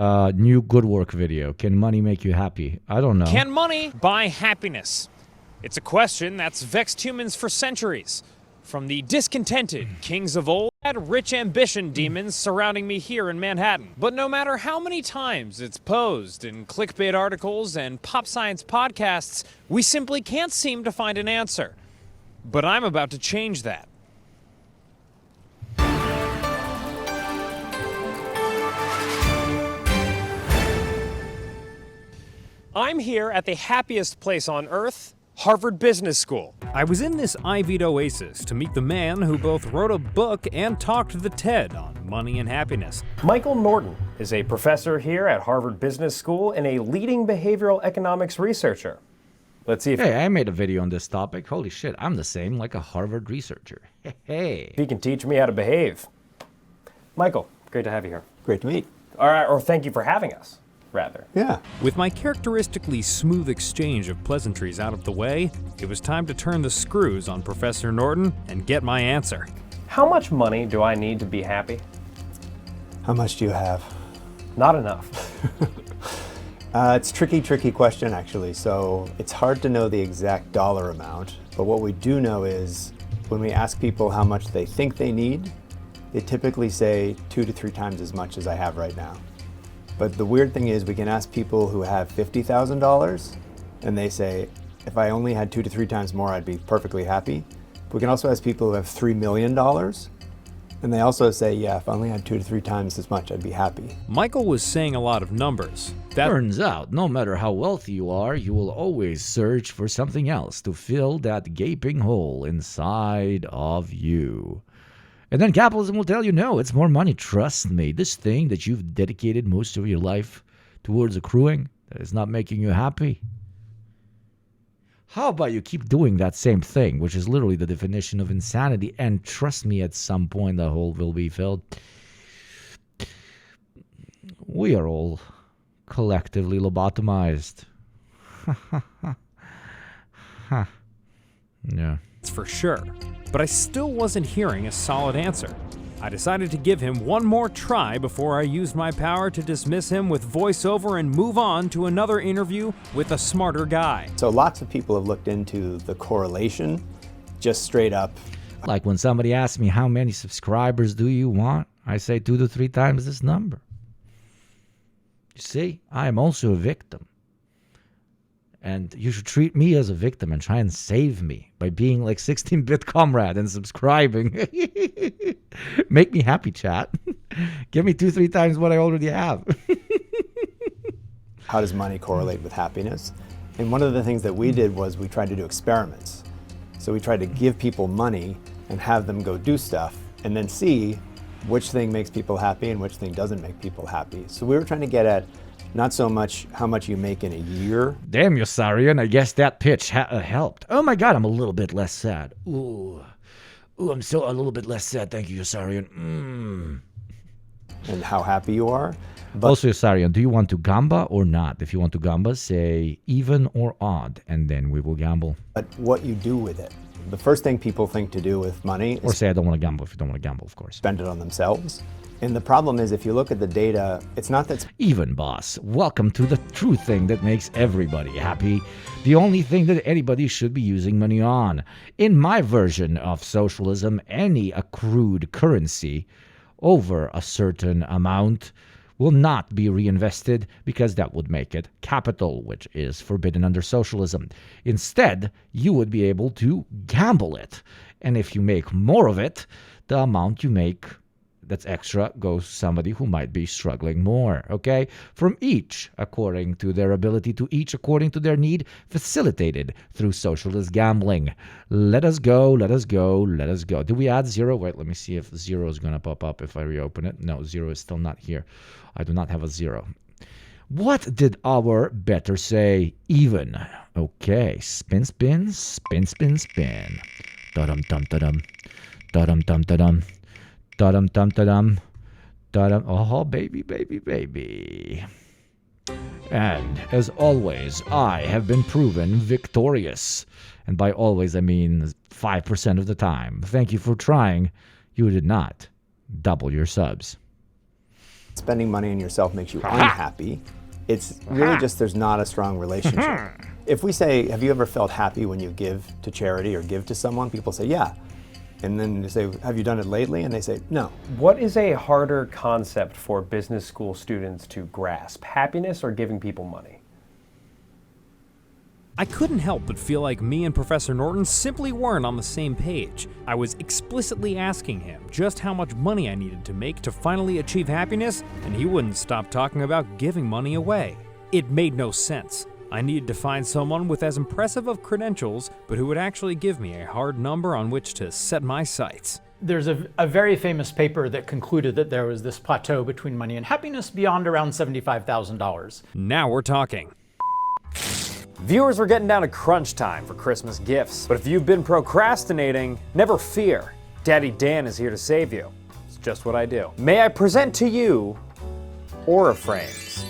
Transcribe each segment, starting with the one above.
New good work video. Can money make you happy? I don't know. Can money buy happiness? It's a question that's vexed humans for centuries. From the discontented kings of old, had rich ambition demons surrounding me here in Manhattan. But no matter how many times it's posed in clickbait articles and pop science podcasts, we simply can't seem to find an answer. But I'm about to change that. I'm here at the happiest place on earth, Harvard Business School. I was in this ivied oasis to meet the man who both wrote a book and talked the TED on money and happiness. Michael Norton is a professor here at Harvard Business School and a leading behavioral economics researcher. Let's see if Hey, I made a video on this topic. Holy shit, I'm the same, like a Harvard researcher. Hey. he can teach me how to behave. Michael, great to have you here. Great to meet. All right, or thank you for having us, rather. Yeah. With my characteristically smooth exchange of pleasantries out of the way, it was time to turn the screws on Professor Norton and get my answer. How much money do I need to be happy? How much do you have? Not enough. It's a tricky question, actually. So it's hard to know the exact dollar amount. But what we do know is when we ask people how much they think they need, they typically say 2 to 3 times as much as I have right now. But the weird thing is we can ask people who have $50,000 and they say, if I only had 2 to 3 times more, I'd be perfectly happy. We can also ask people who have $3 million and they also say, yeah, if I only had 2 to 3 times as much, I'd be happy. Michael was saying a lot of numbers. Turns out, no matter how wealthy you are, you will always search for something else to fill that gaping hole inside of you. And then capitalism will tell you, no, it's more money. Trust me, this thing that you've dedicated most of your life towards accruing, that is not making you happy. How about you keep doing that same thing, which is literally the definition of insanity, and trust me, at some point the hole will be filled. We are all collectively lobotomized. Yeah. That's for sure. But I still wasn't hearing a solid answer. I decided to give him one more try before I used my power to dismiss him with voiceover and move on to another interview with a smarter guy. So lots of people have looked into the correlation, just straight up. Like when somebody asks me, how many subscribers do you want? I say 2 to 3 times this number. You see, I am also a victim. And you should treat me as a victim and try and save me by being like 16-bit comrade and subscribing. Make me happy, chat. Give me 2-3 times what I already have. How does money correlate with happiness? And one of the things that we did was we tried to do experiments. So we tried to give people money and have them go do stuff and then see which thing makes people happy and which thing doesn't make people happy. So we were trying to get at not so much how much you make in a year. Damn you, Sarian. I guess that pitch helped. Oh my god, I'm a little bit less sad. Ooh, I'm still a little bit less sad. Thank you, Sarian. And how happy you are. But also, Sarian, do you want to gamba or not? If you want to gamba, say even or odd, and then we will gamble. But what you do with it. The first thing people think to do with money Or is say I don't want to gamble if you don't want to gamble, of course. spend it on themselves. And the problem is, if you look at the data, it's not that Even, boss. Welcome to the true thing that makes everybody happy. The only thing that anybody should be using money on. In my version of socialism, any accrued currency over a certain amount will not be reinvested because that would make it capital, which is forbidden under socialism. Instead, you would be able to gamble it. And if you make more of it, the amount you make that's extra goes to somebody who might be struggling more, okay? From each, according to their ability, to each according to their need, facilitated through socialist gambling. Let us go, let us go, let us go. Did we add 0? Wait, let me see if 0 is going to pop up if I reopen it. No, 0 is still not here. I do not have a 0. What did our better say? Even. Okay, spin, spin, spin, spin, spin. Da-dum-dum-da-dum. Da-dum-dum-da-dum. Da-dum-dum-da-dum. Da-dum. Oh, baby, baby, baby. And, as always, I have been proven victorious. And by always, I mean 5% of the time. Thank you for trying. You did not double your subs. spending money on yourself makes you unhappy. It's really just there's not a strong relationship. If we say, have you ever felt happy when you give to charity or give to someone? People say, yeah. And then they say, have you done it lately? And they say, no. What is a harder concept for business school students to grasp? Happiness or giving people money? I couldn't help but feel like me and Professor Norton simply weren't on the same page. I was explicitly asking him just how much money I needed to make to finally achieve happiness, and he wouldn't stop talking about giving money away. It made no sense. I needed to find someone with as impressive of credentials, but who would actually give me a hard number on which to set my sights. There's a very famous paper that concluded that there was this plateau between money and happiness beyond around $75,000. Now we're talking. Viewers, we're getting down to crunch time for Christmas gifts. But if you've been procrastinating, never fear. Daddy Dan is here to save you. It's just what I do. May I present to you Aura frames.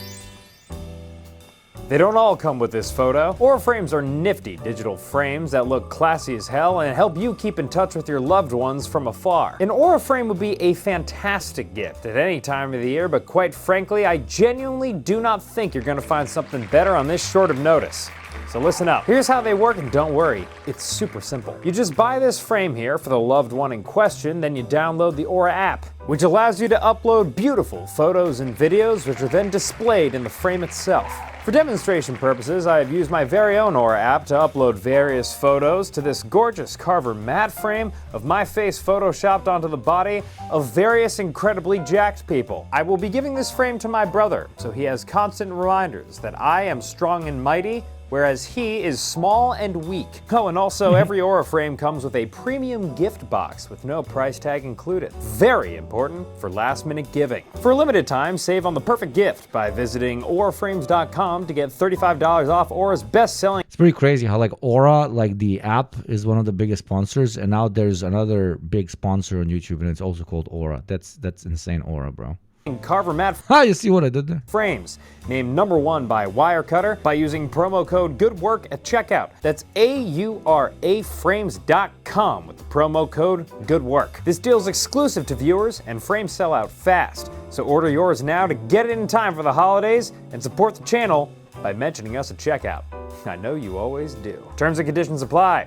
They don't all come with this photo. Aura frames are nifty digital frames that look classy as hell and help you keep in touch with your loved ones from afar. An Aura frame would be a fantastic gift at any time of the year, but quite frankly, I genuinely do not think you're gonna find something better on this short of notice. So listen up. Here's how they work, and don't worry, it's super simple. You just buy this frame here for the loved one in question, then you download the Aura app, which allows you to upload beautiful photos and videos, which are then displayed in the frame itself. For demonstration purposes, I have used my very own Aura app to upload various photos to this gorgeous Carver matte frame of my face photoshopped onto the body of various incredibly jacked people. I will be giving this frame to my brother, so he has constant reminders that I am strong and mighty, whereas he is small and weak. Oh, and also every Aura frame comes with a premium gift box with no price tag included. Very important for last minute giving. For a limited time, save on the perfect gift by visiting auraframes.com to get $35 off Aura's best-selling. It's pretty crazy how like Aura, like the app, is one of the biggest sponsors, and now there's another big sponsor on YouTube, and it's also called Aura. That's insane, Aura, bro. Carver matte You see what I did there? frames, named #1 by Wirecutter by using promo code GOODWORK at checkout. That's auraframes.com with the promo code GOODWORK. This deal is exclusive to viewers, and frames sell out fast. So order yours now to get it in time for the holidays and support the channel by mentioning us at checkout. I know you always do. Terms and conditions apply.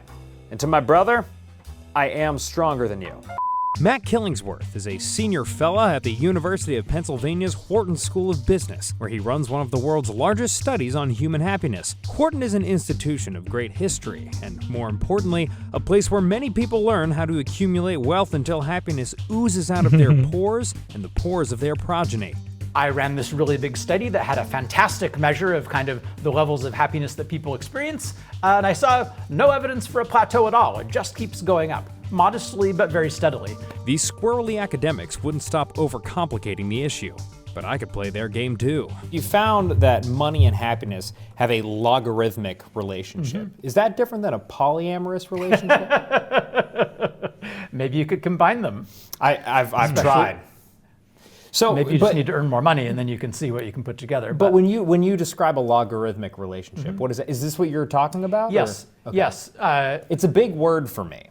And to my brother, I am stronger than you. Matt Killingsworth is a senior fella at the University of Pennsylvania's Wharton School of Business, where he runs one of the world's largest studies on human happiness. Wharton is an institution of great history, and more importantly, a place where many people learn how to accumulate wealth until happiness oozes out of their pores and the pores of their progeny. I ran this really big study that had a fantastic measure of kind of the levels of happiness that people experience, and I saw no evidence for a plateau at all. It just keeps going up, modestly but very steadily. These squirrely academics wouldn't stop overcomplicating the issue, but I could play their game too. You found that money and happiness have a logarithmic relationship. Is that different than a polyamorous relationship? Maybe you could combine them. I've tried. So maybe you just need to earn more money, and then you can see what you can put together. But when you describe a logarithmic relationship, what is it? Is this what you're talking about? Yes. Or? Okay. Yes. It's a big word for me.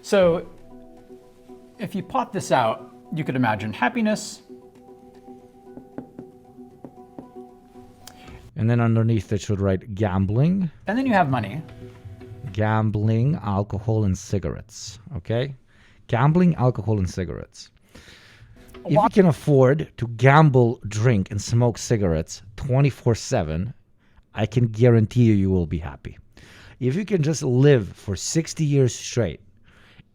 So if you plot this out, you could imagine happiness. And then underneath it should write gambling. And then you have money. Gambling, alcohol, and cigarettes. Okay? Gambling, alcohol, and cigarettes. If you can afford to gamble, drink, and smoke cigarettes 24/7, I can guarantee you will be happy. If you can just live for 60 years straight,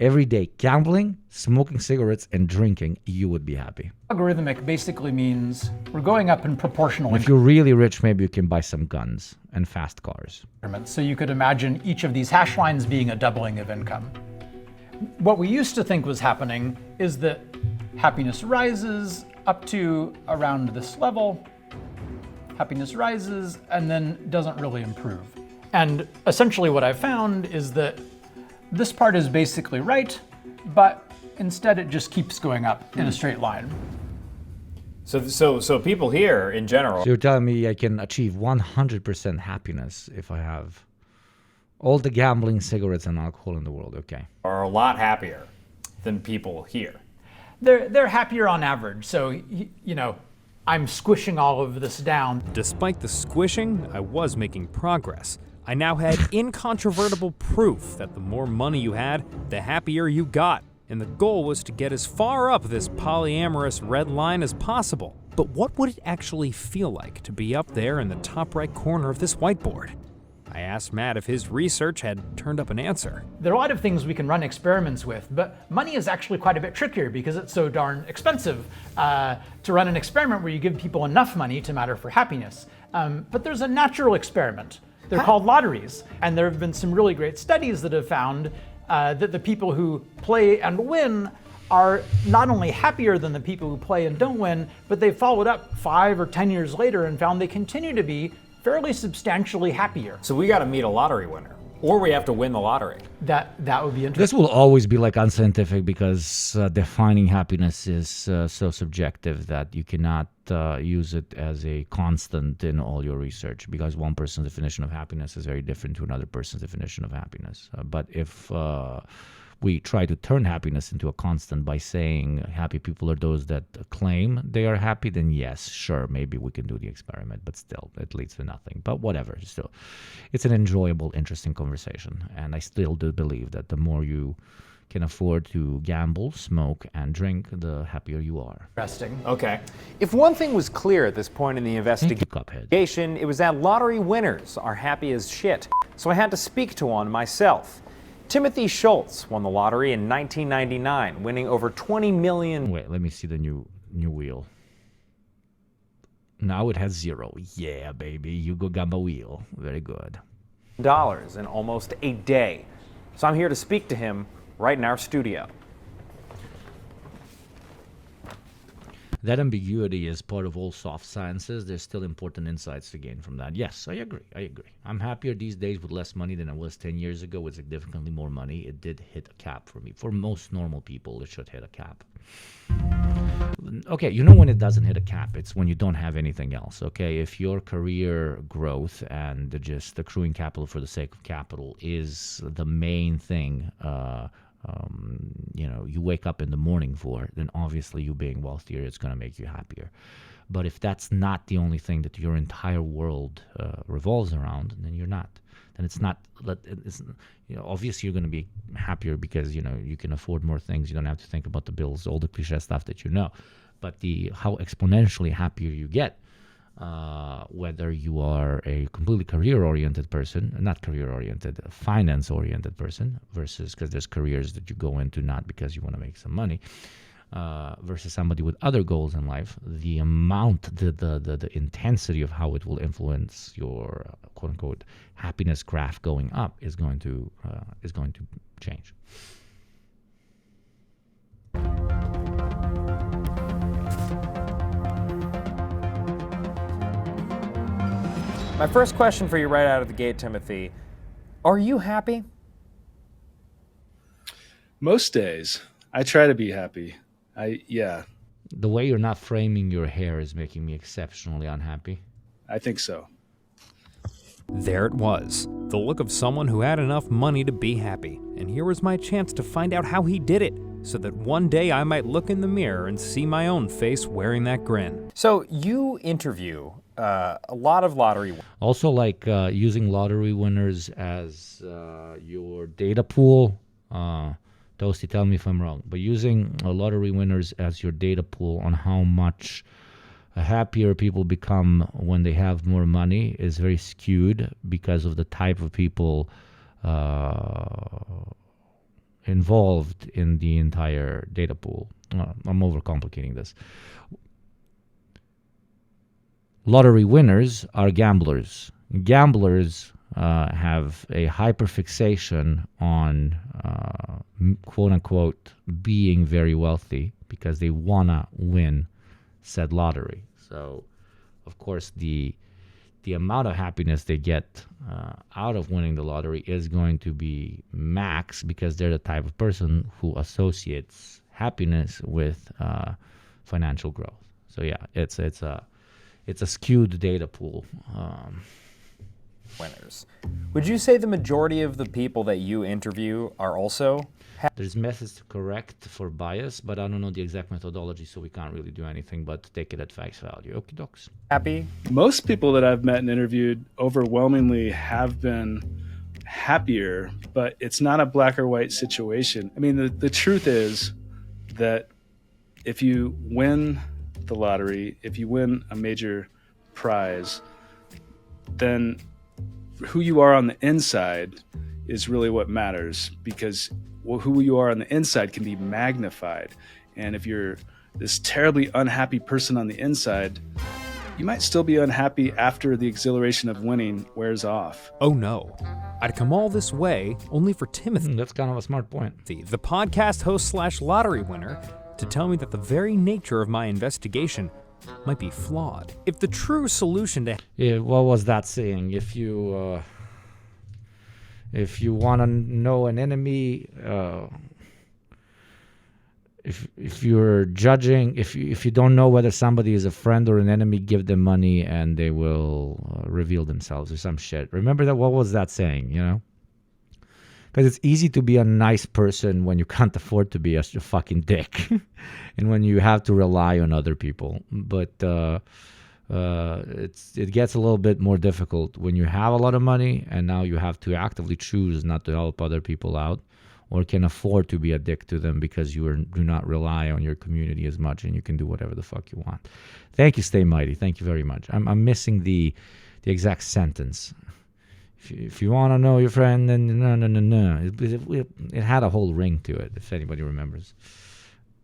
every day gambling, smoking cigarettes, and drinking, you would be happy. Logarithmic basically means we're going up in proportional If you're really rich, maybe you can buy some guns and fast cars. increments. So you could imagine each of these hash lines being a doubling of income. What we used to think was happening is that happiness rises up to around this level, happiness rises, and then doesn't really improve. And essentially what I found is that this part is basically right, but instead it just keeps going up in a straight line. So people here in general. So you're telling me I can achieve 100% happiness if I have all the gambling, cigarettes, and alcohol in the world, okay? Are a lot happier than people here. they're happier on average. So, I'm squishing all of this down. Despite the squishing, I was making progress. I now had incontrovertible proof that the more money you had, the happier you got. And the goal was to get as far up this polyamorous red line as possible. But what would it actually feel like to be up there in the top right corner of this whiteboard? I asked Matt if his research had turned up an answer. There are a lot of things we can run experiments with, but money is actually quite a bit trickier because it's so darn expensive to run an experiment where you give people enough money to matter for happiness. But there's a natural experiment. They're called lotteries, and there have been some really great studies that have found that the people who play and win are not only happier than the people who play and don't win, but they've followed up 5 or 10 years later and found they continue to be fairly substantially happier. So we got to meet a lottery winner, or we have to win the lottery. That would be interesting. This will always be like unscientific because defining happiness is so subjective that you cannot use it as a constant in all your research, because one person's definition of happiness is very different to another person's definition of happiness. But if we try to turn happiness into a constant by saying happy people are those that claim they are happy, then yes, sure, maybe we can do the experiment, but still, it leads to nothing. But whatever, still, it's an enjoyable, interesting conversation. And I still do believe that the more you can afford to gamble, smoke, and drink, the happier you are. Interesting. Okay. If one thing was clear at this point in the Cuphead. investigation, it was that lottery winners are happy as shit. So I had to speak to one myself. Timothy Schultz won the lottery in 1999, winning over 20 million. Wait, let me see the new wheel. Now it has 0. Yeah, baby. Yugo Gamba wheel. Very good. Dollars in almost a day. So I'm here to speak to him right in our studio. That ambiguity is part of all soft sciences. There's still important insights to gain from that. Yes, I agree. I'm happier these days with less money than I was 10 years ago with significantly more money. It did hit a cap for me. For most normal people, it should hit a cap. Okay, you know when it doesn't hit a cap? It's when you don't have anything else, okay? If your career growth and just accruing capital for the sake of capital is the main thing, you wake up in the morning for, then obviously you being wealthier is going to make you happier. But if that's not the only thing that your entire world revolves around, then you're not. Then it's not. Obviously you're going to be happier because you can afford more things. You don't have to think about the bills, all the cliche stuff that you know. But how exponentially happier you get, whether you are a completely career-oriented person, not career-oriented, finance-oriented person, versus because there's careers that you go into not because you want to make some money, versus somebody with other goals in life, the amount, the intensity of how it will influence your quote-unquote happiness graph going up is going to change. My first question for you right out of the gate, Timothy. Are you happy? Most days. I try to be happy. Yeah. The way you're not framing your hair is making me exceptionally unhappy. I think so. There it was, the look of someone who had enough money to be happy. And here was my chance to find out how he did it, so that one day I might look in the mirror and see my own face wearing that grin. So you interview a lot of lottery winners. Also, like using lottery winners as your data pool. Toasty, tell me if I'm wrong. But using lottery winners as your data pool on how much happier people become when they have more money is very skewed because of the type of people involved in the entire data pool. I'm overcomplicating this. Lottery winners are gamblers. Gamblers have a hyperfixation on quote-unquote being very wealthy because they want to win said lottery. So, of course, the amount of happiness they get out of winning the lottery is going to be max because they're the type of person who associates happiness with financial growth. So yeah, it's a skewed data pool. winners. Would you say the majority of the people that you interview are also There's methods to correct for bias, but I don't know the exact methodology, so we can't really do anything but take it at face value. Okie dokes. happy? Most people that I've met and interviewed overwhelmingly have been happier, but it's not a black or white situation. I mean, the truth is that if you win the lottery, if you win a major prize, then who you are on the inside is really what matters, because who you are on the inside can be magnified. And if you're this terribly unhappy person on the inside, you might still be unhappy after the exhilaration of winning wears off. Oh no. I'd come all this way only for Timothy, That's kind of a smart point. the podcast host / lottery winner, to tell me that the very nature of my investigation might be flawed. If the true solution to Yeah, what was that saying? If you want to know an enemy, if you're judging, if you don't know whether somebody is a friend or an enemy, give them money and they will reveal themselves or some shit. Remember that? What was that saying? You know, because it's easy to be a nice person when you can't afford to be a fucking dick, and when you have to rely on other people. But it gets a little bit more difficult when you have a lot of money and now you have to actively choose not to help other people out, or can afford to be a dick to them because do not rely on your community as much and you can do whatever the fuck you want. Thank you, Stay Mighty. Thank you very much. I'm missing the exact sentence. If you want to know your friend, then no. It had a whole ring to it, if anybody remembers.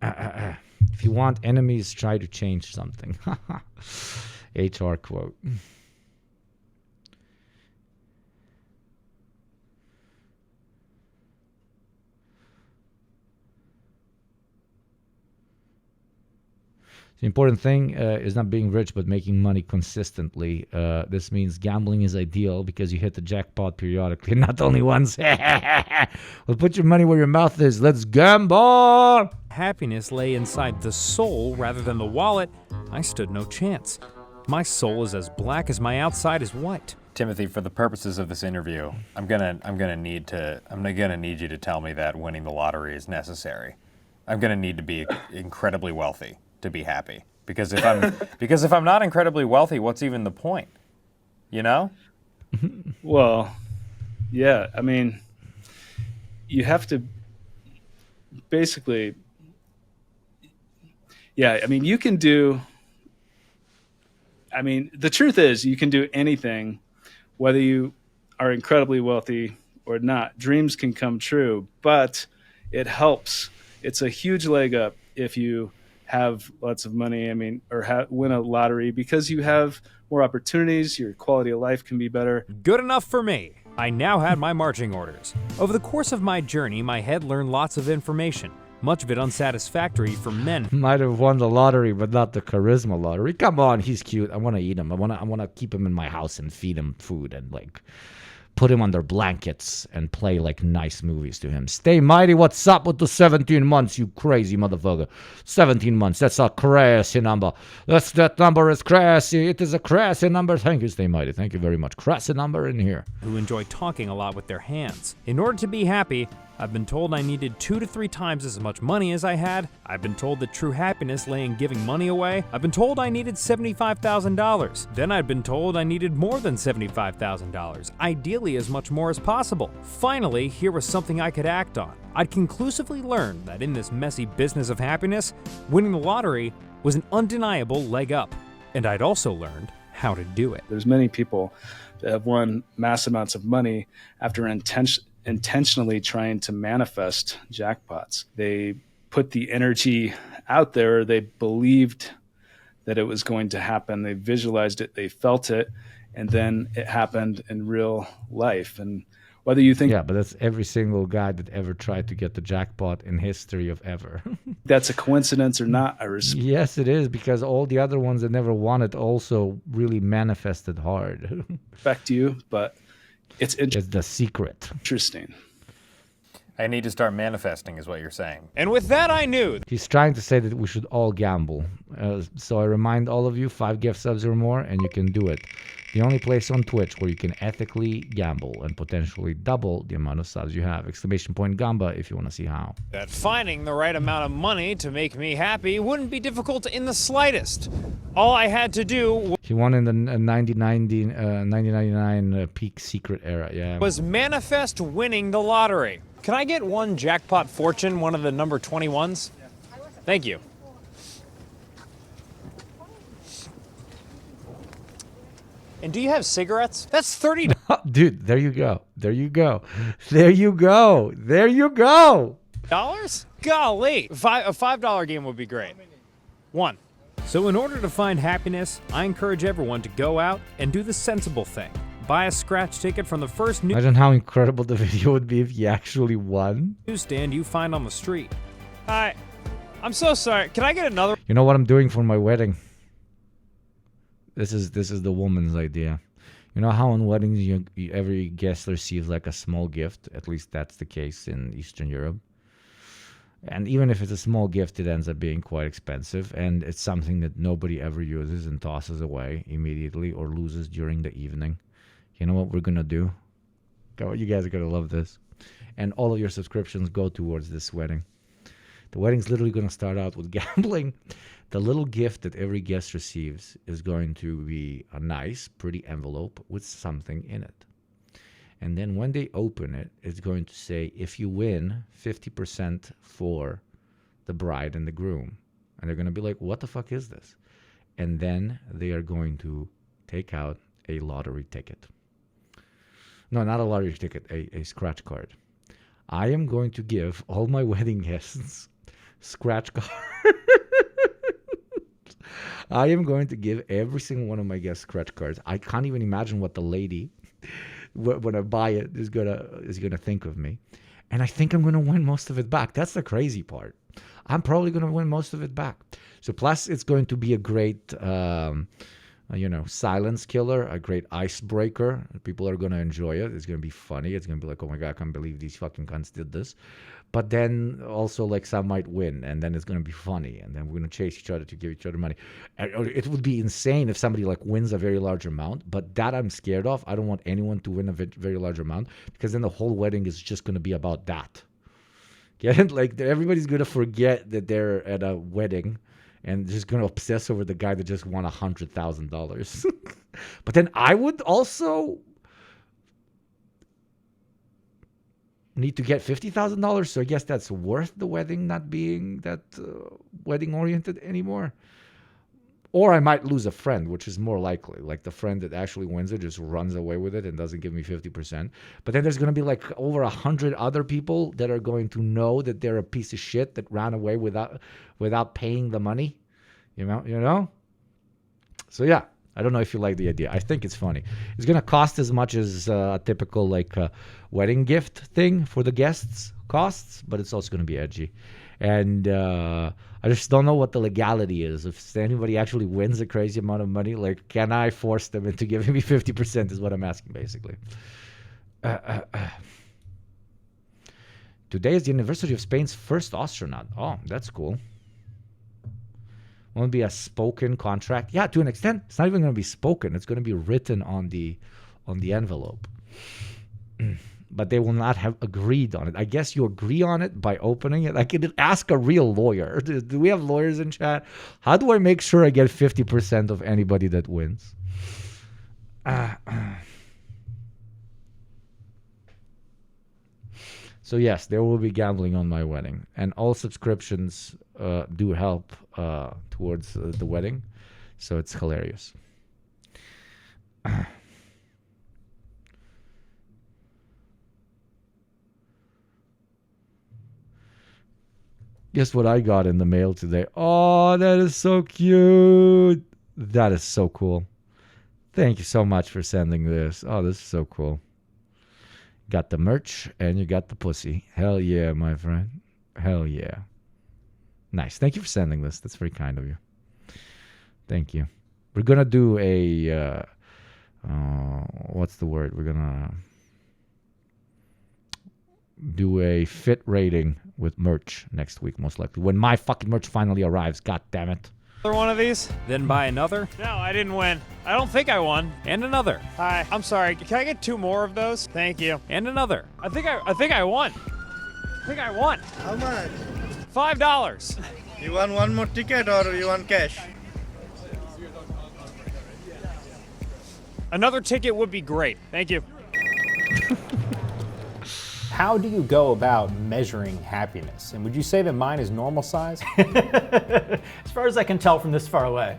If you want enemies, try to change something. HR quote. The important thing is not being rich, but making money consistently. This means gambling is ideal because you hit the jackpot periodically, not only once. Well, put your money where your mouth is. Let's gamble! happiness lay inside the soul rather than the wallet, I stood no chance. My soul is as black as my outside is white. Timothy, for the purposes of this interview, I'm gonna need you to tell me that winning the lottery is necessary. I'm gonna need to be incredibly wealthy to be happy. Because if I'm not incredibly wealthy, what's even the point? You know? Well, yeah, I mean, you have to basically, yeah, I mean, you can do, I mean, the truth is you can do anything, whether you are incredibly wealthy or not. Dreams can come true, but it helps. It's a huge leg up if you have lots of money, I mean, or win a lottery, because you have more opportunities, your quality of life can be better. Good enough for me. I now had my marching orders. Over the course of my journey, my head learned lots of information, much of it unsatisfactory for men. Might have won the lottery, but not the charisma lottery. Come on, he's cute. I want to eat him. I want to keep him in my house and feed him food and like put him under blankets and play like nice movies to him. Stay mighty. What's up with the 17 months, you crazy motherfucker? 17 months. That's a crazy number. That number is crazy. It is a crazy number. Thank you, Stay mighty. Thank you very much. Crazy number in here. Who enjoy talking a lot with their hands. In order to be happy, I've been told I needed 2 to 3 times as much money as I had. I've been told that true happiness lay in giving money away. I've been told I needed $75,000. Then I'd been told I needed more than $75,000, ideally as much more as possible. Finally, here was something I could act on. I'd conclusively learned that in this messy business of happiness, winning the lottery was an undeniable leg up. And I'd also learned how to do it. There's many people that have won mass amounts of money after intentionally trying to manifest jackpots. They put the energy out there. They believed that it was going to happen. They visualized it. They felt it. And then it happened in real life. And whether you think but that's every single guy that ever tried to get the jackpot in history of ever. that's a coincidence or not, I respect Yes, it is, because all the other ones that never won it also really manifested hard. you, but it's the secret. interesting. I need to start manifesting, is what you're saying. And with that, I knew. He's trying to say that we should all gamble. So I remind all of you, 5 gift subs or more, and you can do it. The only place on Twitch where you can ethically gamble and potentially double the amount of subs you have. Exclamation point Gamba if you want to see how. That finding the right amount of money to make me happy wouldn't be difficult in the slightest. All I had to do He won in the 1999 peak secret era. Yeah. was manifest winning the lottery. Can I get one jackpot fortune, one of the number 21s? Thank you. And do you have cigarettes? That's $30. Dude, there you go. There you go. There you go. There you go. Golly. A $5 game would be great. One. So in order to find happiness, I encourage everyone to go out and do the sensible thing. Buy a scratch ticket from the first Imagine how incredible the video would be if he actually won. newsstand you find on the street. Hi. I'm so sorry. Can I get another? You know what I'm doing for my wedding? This is the woman's idea. You know how on weddings every guest receives like a small gift? At least that's the case in Eastern Europe. And even if it's a small gift, it ends up being quite expensive. And it's something that nobody ever uses and tosses away immediately or loses during the evening. You know what we're going to do? You guys are going to love this. And all of your subscriptions go towards this wedding. The wedding's literally going to start out with gambling. The little gift that every guest receives is going to be a nice, pretty envelope with something in it. And then when they open it, it's going to say, if you win, 50% for the bride and the groom. And they're going to be like, what the fuck is this? And then they are going to take out a lottery ticket. No, not a lottery ticket, a scratch card. I am going to give all my wedding guests scratch cards. I am going to give every single one of my guests scratch cards. I can't even imagine what the lady, when I buy it, is gonna think of me. And I think I'm gonna win most of it back. That's the crazy part. I'm probably gonna win most of it back. So plus, it's going to be a great, silence killer, a great icebreaker. People are gonna enjoy it. It's gonna be funny. It's gonna be like, oh my god, I can't believe these fucking cunts did this. But then also like some might win, and then it's gonna be funny, and then we're gonna chase each other to give each other money. And it would be insane if somebody like wins a very large amount, but that I'm scared of. I don't want anyone to win a very large amount, because then the whole wedding is just gonna be about that. Get it? Like everybody's gonna forget that they're at a wedding, and just gonna obsess over the guy that just won $100,000. But then I would also need to get $50,000, so I guess that's worth the wedding not being that wedding oriented anymore. Or I might lose a friend, which is more likely. Like the friend that actually wins it just runs away with it and doesn't give me 50%. But then there's going to be like over 100 other people that are going to know that they're a piece of shit that ran away without paying the money. You know? So yeah. I don't know if you like the idea. I think it's funny. It's going to cost as much as a typical like wedding gift thing for the guests costs, but it's also going to be edgy. And I just don't know what the legality is. If anybody actually wins a crazy amount of money, like, can I force them into giving me 50% is what I'm asking, basically. Today is the anniversary of Spain's first astronaut. Oh, that's cool. Won't be a spoken contract. Yeah, to an extent, it's not even going to be spoken. It's going to be written on the envelope. But they will not have agreed on it. I guess you agree on it by opening it. I could ask a real lawyer. Do we have lawyers in chat? How do I make sure I get 50% of anybody that wins? So yes, there will be gambling on my wedding, and all subscriptions do help towards the wedding, so it's hilarious. Guess what I got in the mail today? Oh, that is so cute. That is so cool. Thank you so much for sending this. Oh, this is so cool. Got the merch, and you got the pussy. Hell yeah, my friend. Hell yeah. Nice. Thank you for sending this. That's very kind of you. Thank you. We're going to do a... what's the word? We're going to do a fit rating with merch next week, most likely. When my fucking merch finally arrives. God damn it. Another one of these? Then buy another? No, I didn't win. I don't think I won. And another. Hi, I'm sorry. Can I get 2 more of those? Thank you. And another. I think I won. I think I won. How much? $5. You want one more ticket or you want cash? Another ticket would be great. Thank you. How do you go about measuring happiness? And would you say that mine is normal size? As far as I can tell from this far away.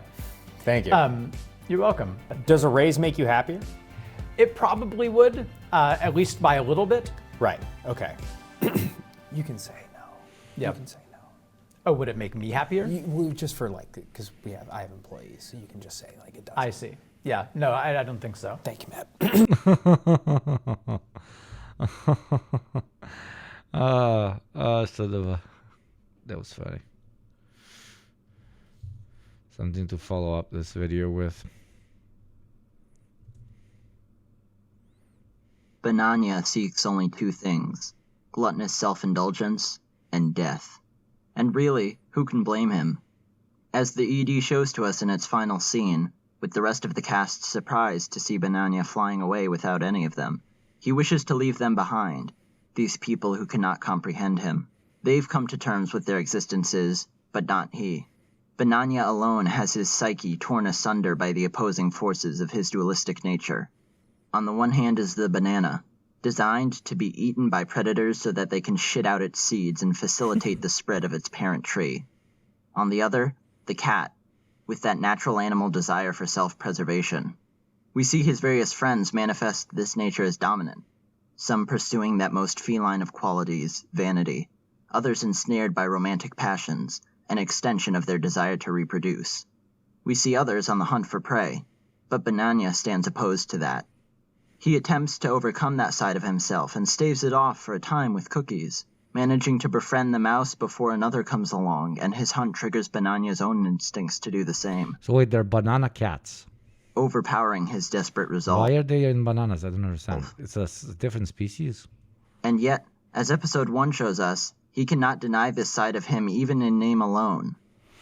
Thank you. You're welcome. Does a raise make you happier? It probably would, at least by a little bit. Right, okay. You can say no. Yeah. You can say no. Oh, would it make me happier? Just for like, because I have employees, so you can just say like it does. I see. Yeah, no, I don't think so. Thank you, Matt. That was funny. Something to follow up this video with. Bananya seeks only 2 things, gluttonous self-indulgence and death. And really, who can blame him? As the ED shows to us in its final scene, with the rest of the cast surprised to see Bananya flying away without any of them, he wishes to leave them behind, these people who cannot comprehend him. They've come to terms with their existences, but not he. Bananya alone has his psyche torn asunder by the opposing forces of his dualistic nature. On the one hand is the banana, designed to be eaten by predators so that they can shit out its seeds and facilitate the spread of its parent tree. On the other, the cat, with that natural animal desire for self-preservation. We see his various friends manifest this nature as dominant, some pursuing that most feline of qualities, vanity, others ensnared by romantic passions, an extension of their desire to reproduce. We see others on the hunt for prey, but Bananya stands opposed to that. He attempts to overcome that side of himself and staves it off for a time with cookies, managing to befriend the mouse before another comes along, and his hunt triggers Bananya's own instincts to do the same. So wait, they're banana cats. Overpowering his desperate resolve. Why are they in bananas? I don't understand. It's a different species. And yet, as episode 1 shows us, he cannot deny this side of him even in name alone.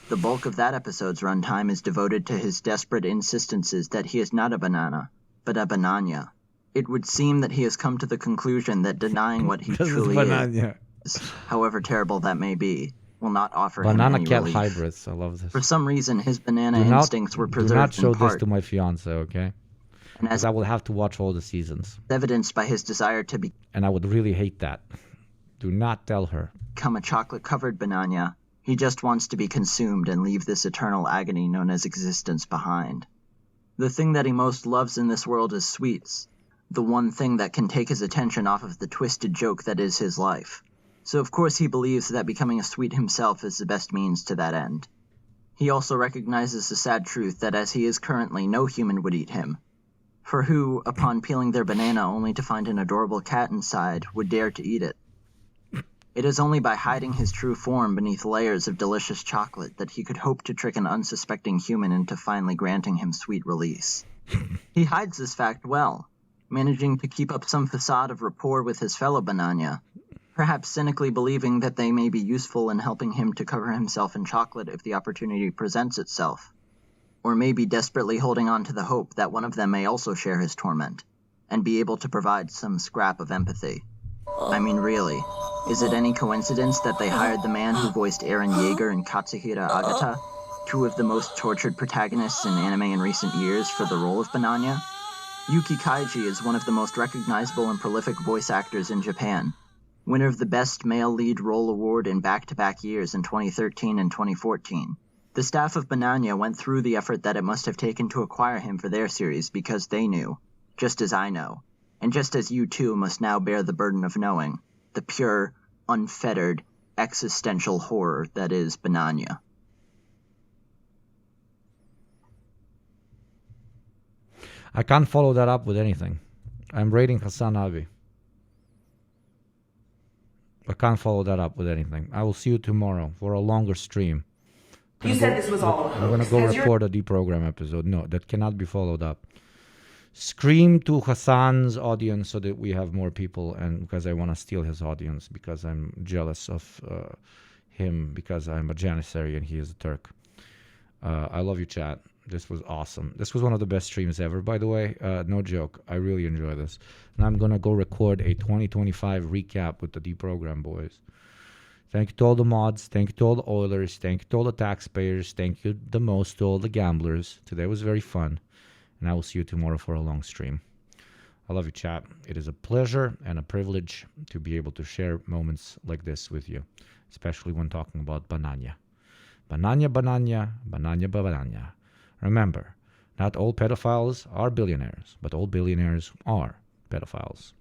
The bulk of that episode's runtime is devoted to his desperate insistences that he is not a banana, but a bananya. It would seem that he has come to the conclusion that denying what he truly is, however terrible that may be, will not offer him Banana any cat relief. hybrids. I love this. For some reason, his banana Do not- instincts were preserved Do not show in part, this to my fiance, okay? and Because as I will have to watch all the seasons. evidenced by his desire to And I would really hate that. Do not tell her. become a chocolate-covered banana, he just wants to be consumed and leave this eternal agony known as existence behind. The thing that he most loves in this world is sweets, the one thing that can take his attention off of the twisted joke that is his life. So of course he believes that becoming a sweet himself is the best means to that end. He also recognizes the sad truth that as he is currently, no human would eat him. For who, upon peeling their banana only to find an adorable cat inside, would dare to eat it? It is only by hiding his true form beneath layers of delicious chocolate that he could hope to trick an unsuspecting human into finally granting him sweet release. He hides this fact well, managing to keep up some facade of rapport with his fellow banana, perhaps cynically believing that they may be useful in helping him to cover himself in chocolate if the opportunity presents itself, or maybe desperately holding on to the hope that one of them may also share his torment, and be able to provide some scrap of empathy. I mean, really, is it any coincidence that they hired the man who voiced Eren Yeager and Katsuhira Agata, 2 of the most tortured protagonists in anime in recent years, for the role of Bananya? Yuki Kaiji is one of the most recognizable and prolific voice actors in Japan, winner of the Best Male Lead Role Award in back-to-back years in 2013 and 2014. The staff of Bananya went through the effort that it must have taken to acquire him for their series because they knew, just as I know, and just as you too must now bear the burden of knowing, the pure, unfettered, existential horror that is Bananya. I can't follow that up with anything. I'm rating Hassan Abi. I can't follow that up with anything. I will see you tomorrow for a longer stream. You said this was all a I'm going to hoax. go Has your- record a deprogram episode. No, that cannot be followed up. Scream to Hassan's audience so that we have more people, and because I want to steal his audience, because I'm jealous of him, because I'm a Janissary and he is a Turk. I love you, chat. This was awesome. This was one of the best streams ever, by the way. No joke. I really enjoy this. And I'm going to go record a 2025 recap with the Deprogram boys. Thank you to all the mods. Thank you to all the Oilers. Thank you to all the taxpayers. Thank you the most to all the gamblers. Today was very fun. And I will see you tomorrow for a long stream. I love you, chat. It is a pleasure and a privilege to be able to share moments like this with you, especially when talking about Bananya. Bananya, Bananya, Bananya, Bananya. Remember, not all pedophiles are billionaires, but all billionaires are pedophiles.